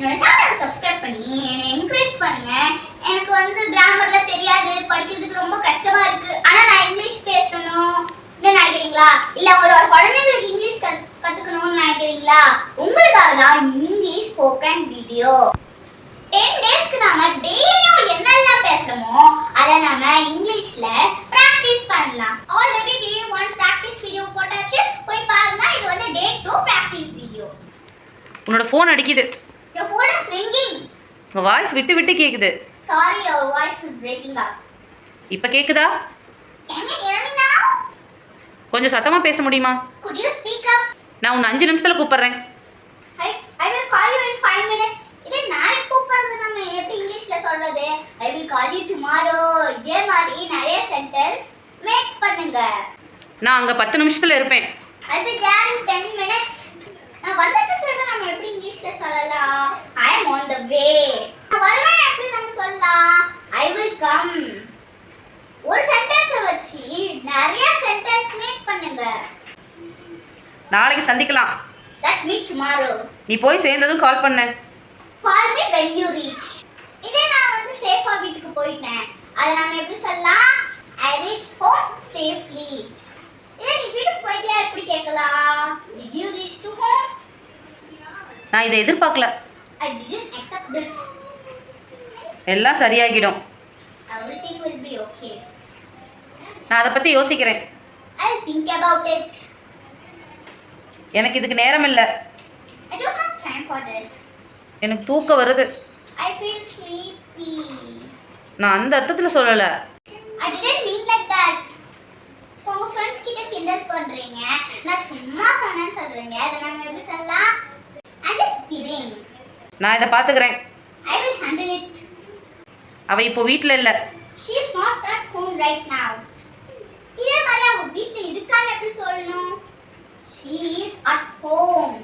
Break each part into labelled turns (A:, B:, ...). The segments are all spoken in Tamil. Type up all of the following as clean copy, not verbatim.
A: என்னோட சேனலை சப்ஸ்கிரைப் பண்ணி என்னை என்கரேஜ் பண்ணுங்க. எனக்கு வந்து கிராமர்ல தெரியாது, படிக்கிறதுக்கு ரொம்ப கஷ்டமா இருக்கு. ஆனா நான் இங்கிலீஷ் பேசணும் நினைக்கிறீங்களா? இல்ல உங்களோட குழந்தைங்களுக்கு இங்கிலீஷ் கத்துக்கணும்னு நினைக்கிறீங்களா? உங்களுக்காக தான் இங்கிலீஷ் ஸ்போக்கன் வீடியோ. 10 டேஸ்க்கு நாம டெய்லியும் என்னெல்லாம் பேசுறோமோ அதை நாம இங்கிலீஷ்ல பிராக்டீஸ் பண்ணலாம். ஆல்ரெடி டே 1 பிராக்டீஸ் வீடியோ போட்டாச்சு, போய் பாருங்க. இது வந்து டே 2 பிராக்டீஸ் வீடியோ.
B: உன்னோட ஃபோன் அடிக்குது.
A: Your phone is ringing.
B: உங்க வாய்ஸ் விட்டு விட்டு கேக்குது.
A: Sorry, your voice is breaking up.
B: இப்ப கேக்குதா?
A: Can you hear me now?
B: கொஞ்சம் சத்தமா பேச முடியுமா?
A: Could you speak up?
B: நான் உன்னை 5 நிமிஷத்துல கூப்பிடுறேன்.
A: I will call you in 5 minutes. இதே நாளைக்கு கூப்பிடுறது நம்ம எப்படி இங்கிலீஷ்ல சொல்றது? I will call you tomorrow. இதே மாதிரி நிறைய சென்டென்ஸ் மேக் பண்ணுங்க.
B: நான் அங்க 10 நிமிஷத்துல இருப்பேன்.
A: I'll be there in 10 minutes. நான் வந்துட்டு இருக்கேன். நம்ம எப்படி இங்கிலீஷ்ல சொல்லலாம்? I am on the way. நான் வருவேன் எப்படி நம்ம சொல்லலாம்? I will come. ஒரு சென்டென்ஸ் வச்சு நிறைய சென்டென்ஸ் மேக் பண்ணுங்க.
B: நாளைக்கு சந்திக்கலாம்.
A: Let's meet tomorrow.
B: நீ போய் சேர்ந்ததும் கால் பண்ணு.
A: Call me when you reach. இதே நான் வந்து சேஃபா வீட்டுக்கு போயிட்டேன். அத நாம எப்படி சொல்லலாம்? I reached home safely. இதே நீ வீட்டுக்கு போயிட்டியா எப்படி கேட்கலாம்? Did you reach to home?
B: நான் இதை எதிர்பார்க்கல.
A: I didn't accept this.
B: எல்லாம் சரியாகிடும்.
A: Everything will be okay.
B: நான் அதை பத்தி யோசிக்கிறேன்.
A: I'll think about it.
B: எனக்கு இதுக்கு நேரம் இல்லை.
A: I don't have time for this.
B: எனக்கு தூக்கம் வருது.
A: I feel sleepy.
B: நான் அந்த அர்த்தத்தில் சொல்லலை.
A: I didn't mean like that. உங்க ஃப்ரெண்ட்ஸ் கிட்ட கிண்டல் பண்றீங்க. நான் சும்மா சொன்னேன்னு சொல்றீங்க. அத நாம எப்படி சொல்லலாம்? I'm just kidding.
B: நான் இதை பார்த்துக்கிறேன்.
A: I will handle it.
B: அவ இப்போ வீட்டில் இல்லை.
A: She is not at home right now. இதே மாதிரி அவ வீட்ல இருக்கான்னு எப்படி சொல்லணும்? She is at home.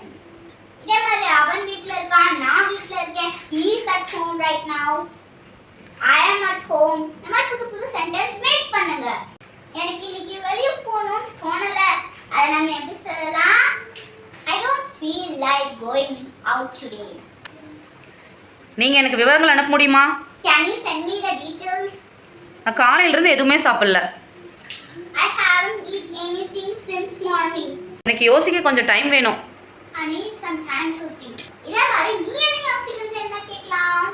A: இதே மாதிரி அவன் வீட்ல இருக்கான், நான் வீட்ல இருக்கேன். He is at home right now. I am at home. இந்த மாதிரி புது புது சென்டென்ஸ் மேக் பண்ணுங்க. எனக்கு இன்னைக்கு வெளிய போகணும்னு தோணல. அத நாம எப்படி சொல்லலாம்? I don't feel like going out today.
B: நீங்கள் எனக்கு விவரங்கள் அனுப்ப முடியுமா?
A: Can you send me the details?
B: நான் காலையிலிருந்து எதுவுமே சாப்பிடல.
A: I haven't eaten anything since morning.
B: எனக்கு யோசிக்க கொஞ்சம் டைம் வேணும்.
A: I need some time to think. இதே மாதிரி நீ என்ன யோசிக்கிறது என்ன கேட்கலாம்?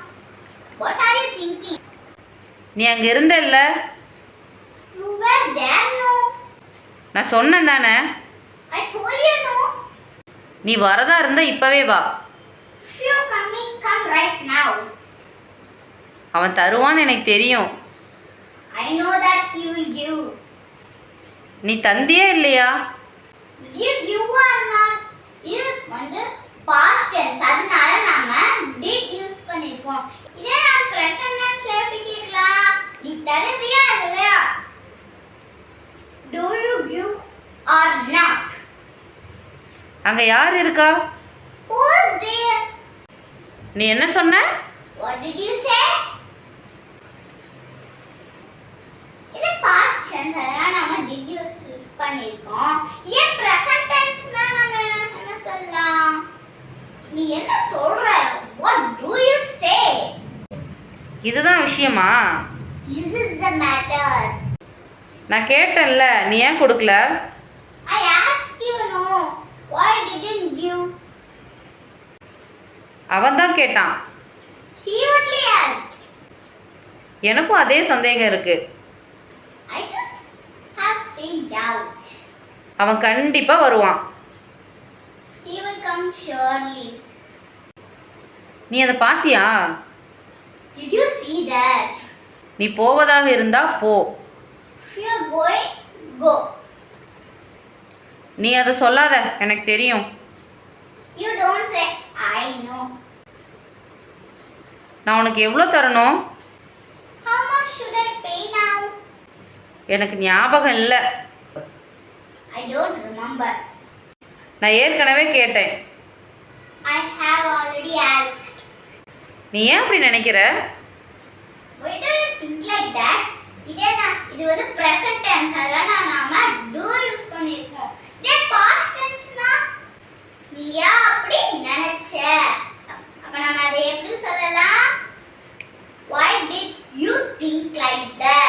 A: What are you thinking?
B: நீ அங்கே இருந்த இல்லை?
A: You were there, no?
B: நான் சொன்னேன் தானே.
A: I told you no.
B: நீ வரதா இருந்தா இப்பவே வா.
A: If you're coming, come right now.
B: அவன் தருவான்னு எனக்கு தெரியும்.
A: I know that he will give.
B: நீ தந்தியே இல்லையா?
A: Did you give or not? இது வந்து past tense. அதனால நாம did யூஸ் பண்ணிருக்கோம். இதே நான் present tenseல எப்படி கேட்கலாம்? நீ தருவியா இல்லையா? Do you give or not?
B: அங்கே யார் இருக்கா?
A: Who is there?
B: நீ என்ன சொன்ன?
A: What did you say? இது past tense. அதனால நாம did யூஸ் பண்ணிருக்கோம். இதே present tenseனா நாம என்ன சொல்லலாம்? நீ என்ன சொல்ற? What do you say?
B: இதுதான் விஷயமா?
A: This is the matter.
B: நான் கேட்டேன்ல, நீ ஏன் கொடுக்கல?
A: I asked you no. Why didn't you?
B: அவன் தான் கேட்டான்.
A: He only asked.
B: எனக்கும் அதே சந்தேகம் இருக்கு.
A: I just have same doubt.
B: அவன் கண்டிப்பா வருவான்.
A: He will come surely.
B: நீ அதை பாத்தியா?
A: Did you see that?
B: நீ போவதாக இருந்தா போ.
A: If you are going, go.
B: நீ அதை சொல்லாத, எனக்கு தெரியும்.
A: You don't say I know.
B: நான் உனக்கு எவ்வளோ தரணும்?
A: How much should I pay now?
B: எனக்கு ஞாபகம் இல்லை.
A: I don't remember.
B: நான் ஏற்கனவே கேட்டேன்.
A: I have already asked.
B: நீ ஏன் அப்படி நினைக்கிற?
A: Why do you think like that? இது வந்து present tense. அதனால நாம do யூஸ் பண்ணிருக்கோம். இதே past tenseனா நீ அப்படி நினைச்ச. அப்ப நாம அதை think like that.